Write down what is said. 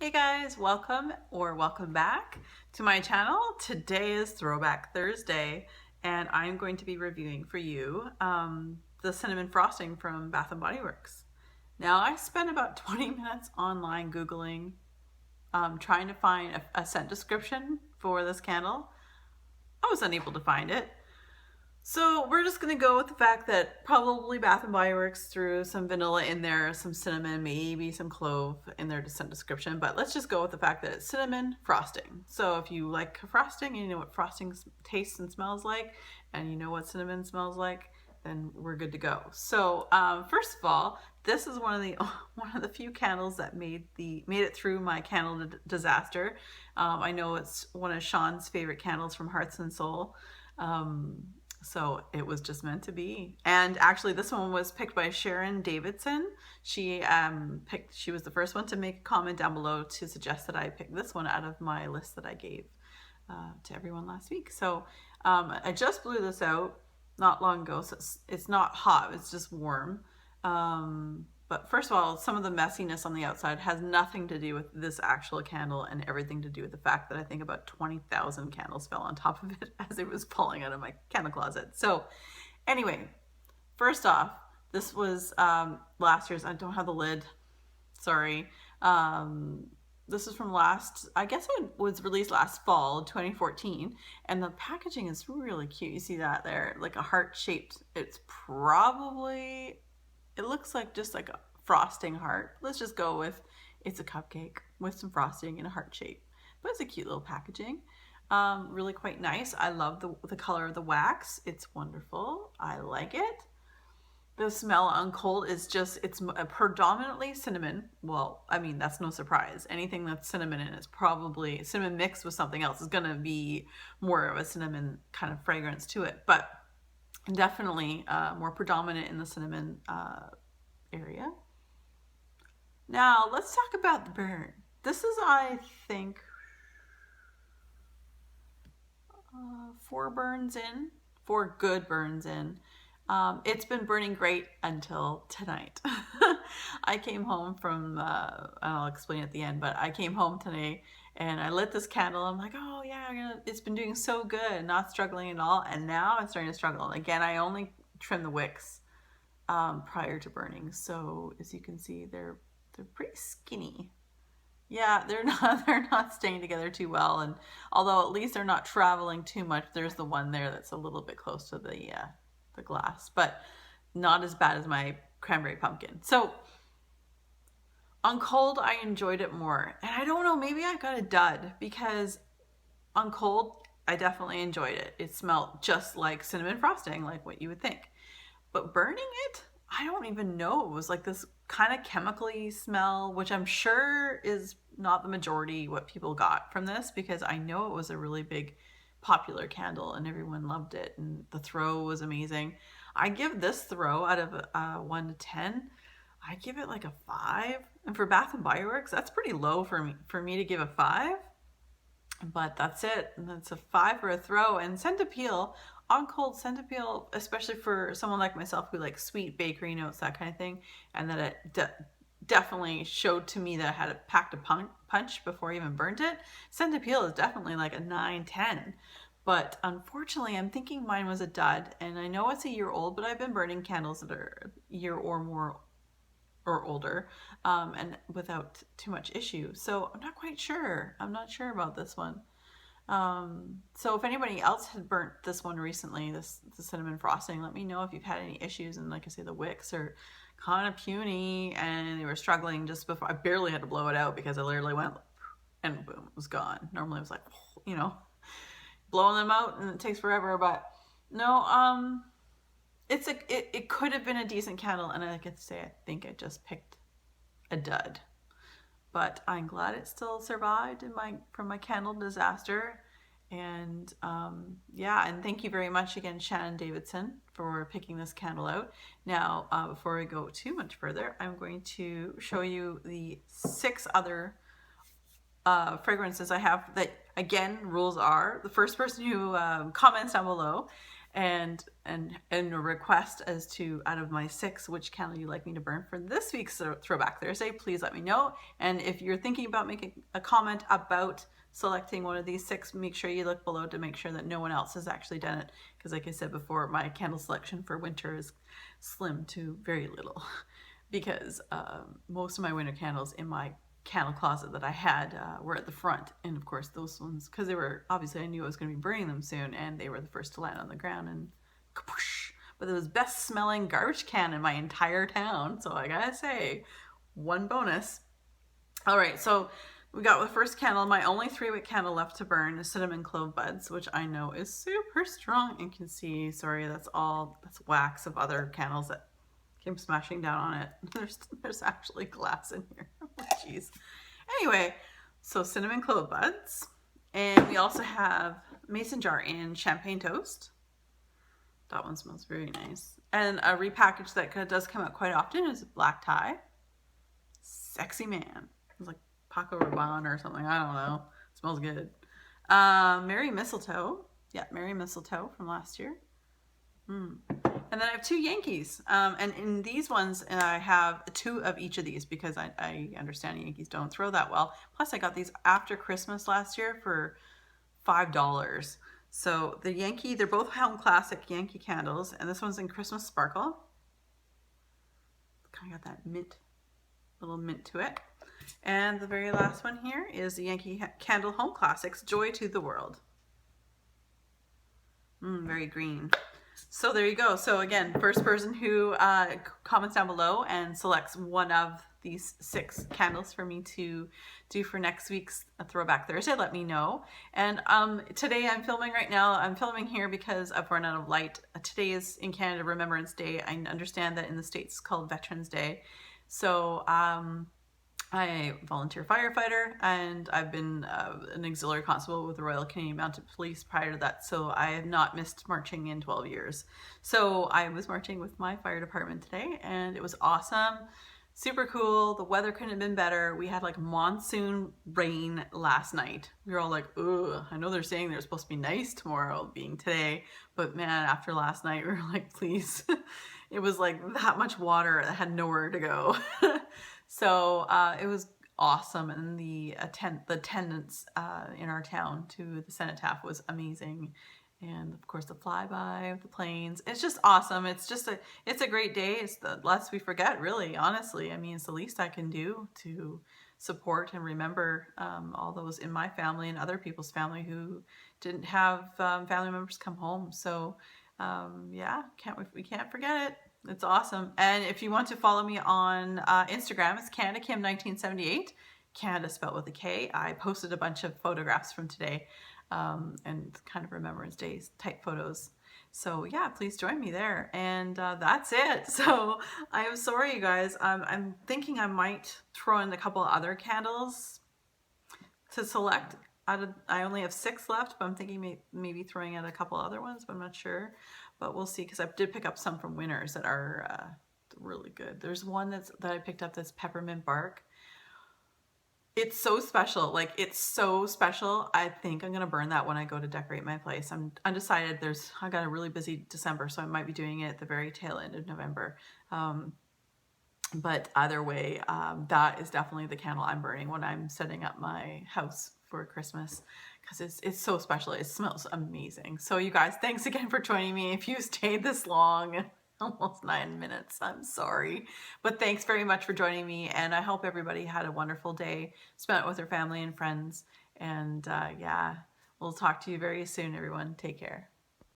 Hey guys, welcome back to my channel. Today is Throwback Thursday and I'm going to be reviewing for you the cinnamon frosting from Bath & Body Works. Now I spent about 20 minutes online Googling trying to find a scent description for this candle. I was unable to find it. So we're just going to go with the fact that probably Bath & Body Works threw some vanilla in there, some cinnamon, maybe some clove in their scent description, but let's just go with the fact that it's cinnamon frosting. So if you like frosting and you know what frosting tastes and smells like, and you know what cinnamon smells like, then we're good to go. So first of all, this is one of the few candles that made it through my candle disaster. I know it's one of Sean's favorite candles from Hearts and Soul. So it was just meant to be. And actually this one was picked by Sharon Davidson. She was the first one to make a comment down below to suggest that I pick this one out of my list that I gave to everyone last week. So I just blew this out not long ago, so it's not hot, it's just warm. But first of all, some of the messiness on the outside has nothing to do with this actual candle and everything to do with the fact that I think about 20,000 candles fell on top of it as it was falling out of my candle closet. So anyway, first off, this was last year's. I don't have the lid. Sorry. This is from I guess it was released last fall, 2014. And the packaging is really cute. You see that there, like a heart shaped. It looks like just like a frosting heart. Let's just go with it's a cupcake with some frosting in a heart shape. But it's a cute little packaging. Really quite nice. I love the color of the wax. It's wonderful. I like it. The smell on cold is it's predominantly cinnamon. Well, I mean, that's no surprise. Anything that's cinnamon in is probably cinnamon mixed with something else is going to be more of a cinnamon kind of fragrance to it. But definitely more predominant in the cinnamon area. Now let's talk about the burn. This is, I think, 4 good burns in. It's been burning great until tonight. I came home from, I'll explain at the end, but I came home today and I lit this candle. I'm like, oh yeah, it's been doing so good, not struggling at all. And now I'm starting to struggle. Again, I only trim the wicks prior to burning. So as you can see, they're pretty skinny. Yeah, they're not staying together too well. And although at least they're not traveling too much, there's the one there that's a little bit close to the glass, but not as bad as my cranberry pumpkin. So on cold, I enjoyed it more. And I don't know, maybe I got a dud because on cold, I definitely enjoyed it. It smelled just like cinnamon frosting, like what you would think. But burning it, I don't even know. It was like this kind of chemically smell, which I'm sure is not the majority what people got from this, because I know it was a really big popular candle and everyone loved it and the throw was amazing. I give this throw out of 1 to 10, I give it like a 5. And for Bath & Body Works, that's pretty low for me to give a 5. But that's it. And that's a 5 for a throw. And scent appeal, on cold scent appeal, especially for someone like myself who likes sweet bakery notes, that kind of thing, and that it definitely showed to me that I had it packed a punch before I even burnt it. Scent appeal is definitely like a 9, 10. But unfortunately, I'm thinking mine was a dud. And I know it's a year old, but I've been burning candles that are a year or more or older, and without too much issue. So I'm not quite sure. I'm not sure about this one. So if anybody else had burnt this one recently, the cinnamon frosting, let me know if you've had any issues. And like I say, the wicks are kind of puny and they were struggling just before. I barely had to blow it out because I literally went and boom, it was gone. Normally it was like, blowing them out and it takes forever, but no, it could have been a decent candle, and I could say I think I just picked a dud. But I'm glad it still survived from my candle disaster. And yeah, and thank you very much again, Shannon Davidson, for picking this candle out. Now, before we go too much further, I'm going to show you the 6 other fragrances I have that, again, rules are the first person who comments down below and a request as to, out of my 6, which candle you'd like me to burn for this week's Throwback Thursday, please let me know. And if you're thinking about making a comment about selecting one of these 6, make sure you look below to make sure that no one else has actually done it, because like I said before, my candle selection for winter is slim to very little because most of my winter candles in my candle closet that I had were at the front, and of course those ones, because they were, obviously I knew I was going to be burning them soon, and they were the first to land on the ground, and kapoosh. But it was best smelling garbage can in my entire town, so I gotta say, one bonus. All right, so we got the first candle. My only 3-wick candle left to burn is Cinnamon Clove Buds, which I know is super strong. You can see, sorry, that's wax of other candles that came smashing down on it. There's actually glass in here. Oh, jeez. Anyway, so Cinnamon Clove Buds. And we also have Mason Jar in Champagne Toast. That one smells very nice. And a repackage that does come out quite often is Black Tie. Sexy Man. It's like Paco Rabanne or something. I don't know. It smells good. Merry Mistletoe. Yeah, Merry Mistletoe from last year. And then I have 2 Yankees. And in these ones, I have 2 of each of these because I understand Yankees don't throw that well. Plus, I got these after Christmas last year for $5. So the Yankee, they're both Home Classic Yankee candles. And this one's in Christmas Sparkle. Kind of got that mint, little mint to it. And the very last one here is the Yankee Candle Home Classics, Joy to the World. Very green. So there you go. So again, first person who comments down below and selects one of these 6 candles for me to do for next week's Throwback Thursday, let me know. And today I'm filming right now. I'm filming here because I've run out of light. Today is in Canada Remembrance Day. I understand that in the States it's called Veterans Day. So I volunteer firefighter, and I've been an auxiliary constable with the Royal Canadian Mounted Police prior to that, so I have not missed marching in 12 years. So I was marching with my fire department today, and it was awesome. Super cool. The weather couldn't have been better. We had like monsoon rain last night. We were all like, ugh, I know they're saying they're supposed to be nice tomorrow, being today, but man, after last night, we were like, please. It was like that much water that had nowhere to go. So it was awesome, and the attendance in our town to the cenotaph was amazing, and of course the flyby of the planes. It's just awesome. It's a great day. It's the less we forget, really. Honestly, I mean, it's the least I can do to support and remember all those in my family and other people's family who didn't have family members come home. So yeah, we can't forget it. It's awesome. And if you want to follow me on Instagram, it's CanadaKim1978, Canada spelled with a K. I posted a bunch of photographs from today and kind of Remembrance Day type photos. So yeah, please join me there. And that's it. So I am sorry, you guys. I'm thinking I might throw in a couple of other candles to select. I only have 6 left, but I'm thinking maybe throwing in a couple other ones, but I'm not sure. But we'll see, because I did pick up some from Winners that are really good. There's one that I picked up that's peppermint bark. It's so special. Like, it's so special. I think I'm gonna burn that when I go to decorate my place. I'm undecided. I got a really busy December, so I might be doing it at the very tail end of November. But either way, that is definitely the candle I'm burning when I'm setting up my house for Christmas, because it's so special. It smells amazing. So you guys, thanks again for joining me. If you stayed this long, almost 9 minutes, I'm sorry, but thanks very much for joining me, and I hope everybody had a wonderful day spent with their family and friends. And yeah, we'll talk to you very soon, everyone. Take care.